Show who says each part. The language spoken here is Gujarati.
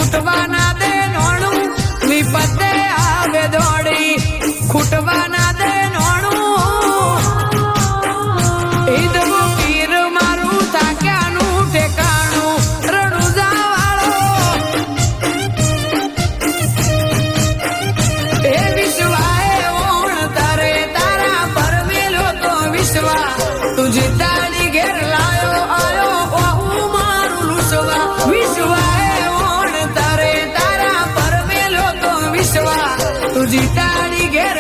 Speaker 1: ખૂટવા ના દે નોણું વિપતે આવે દોડી ખૂટવા ના દે નોણું ઈદવો પીર મારું થાક્યાનું ઠેકાણું રણુજા વાળો એ વિશ્વાએ ઓણ તારે તારા પર મેલો તો વિશ્વા તું જીતાડી ઘેર લાયો આયો ઓહું મારું લુસવા વિશ્વાએ ઓણ તારે તારા પર મેલો તો વિશ્વા તું જીતાડી ઘેર